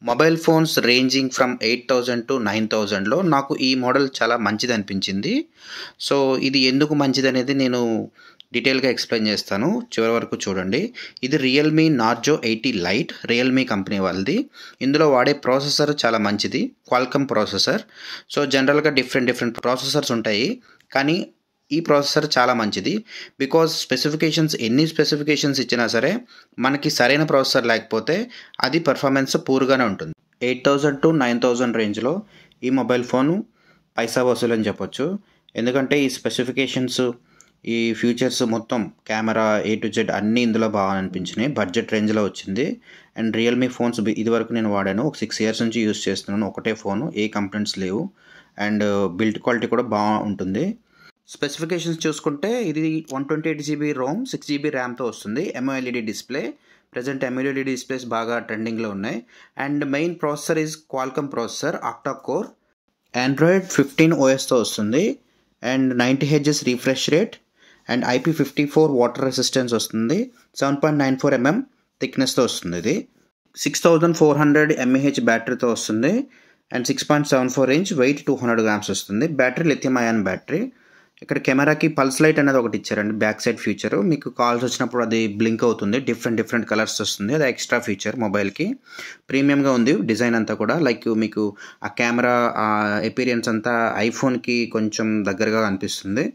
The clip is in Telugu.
Mobile phones ranging from 8000 to 9000లో నాకు ఈ మోడల్ చాలా మంచిదనిపించింది. సో, ఇది ఎందుకు మంచిదనేది నేను డీటెయిల్‌గా ఎక్స్‌ప్లెయిన్ చేస్తాను. చివరి వరకు చూడండి. ఇది Realme Narzo 80 light Realme company వాళ్ళది. ఇందులో వాడే ప్రాసెసర్ చాలా మంచిది. Qualcomm processor. సో, జనరల్‌గా డిఫరెంట్ ప్రాసెసర్స్ ఉంటాయి. కానీ ఈ ప్రాసెసర్ చాలా మంచిది. బికాజ్ ఎన్ని స్పెసిఫికేషన్స్ ఇచ్చినా సరే, మనకి సరైన ప్రాసెసర్ లేకపోతే అది పెర్ఫార్మెన్స్ పూర్‌గానే ఉంటుంది. 8000-9000 రేంజ్‌లో ఈ మొబైల్ ఫోను పైసా వసూలు అని చెప్పొచ్చు. ఎందుకంటే ఈ స్పెసిఫికేషన్స్, ఈ ఫీచర్స్ మొత్తం కెమెరా ఏ టు జెడ్ అన్నీ ఇందులో బాగా అనిపించినాయి. బడ్జెట్ రేంజ్‌లో వచ్చింది. అండ్ రియల్‌మీ ఫోన్స్ ఇదివరకు నేను వాడాను. ఒక 6 ఇయర్స్ నుంచి యూజ్ చేస్తున్నాను. ఒకటే ఫోను. ఏ కంప్లెయింట్స్ లేవు. అండ్ బిల్డ్ క్వాలిటీ కూడా బాగుంటుంది. స్పెసిఫికేషన్స్ చూసుకుంటే ఇది 128 జీబీ రోమ్, 6 జీబీ ర్యామ్‌తో వస్తుంది. MOLED display. Present MOLED displays బాగా ట్రెండింగ్‌లో ఉన్నాయి. And main processor is Qualcomm processor octa core. Android 15 ఓఎస్‌తో వస్తుంది. And 90 hertz refresh rate and IP54 water resistance వస్తుంది. 7.94 థిక్నెస్‌తో వస్తుంది ఇది. 6400 mAh బ్యాటరీతో వస్తుంది. అండ్ 6.74 ఇంచ్ వెయిట్ 200 గ్రామ్స్ వస్తుంది. Battery lithium ion battery. ఇక్కడ కెమెరాకి పల్స్ లైట్ అనేది ఒకటి ఇచ్చారండి, బ్యాక్ సైడ్ ఫీచరు. మీకు కాల్స్ వచ్చినప్పుడు అది బ్లింక్ అవుతుంది. డిఫరెంట్ కలర్స్ వస్తుంది. అది ఎక్స్ట్రా ఫీచర్ మొబైల్కి. ప్రీమియంగా ఉంది డిజైన్ అంతా కూడా. లైక్ మీకు ఆ కెమెరా ఎపీరియన్స్ అంతా ఐఫోన్కి కొంచెం దగ్గరగా అనిపిస్తుంది.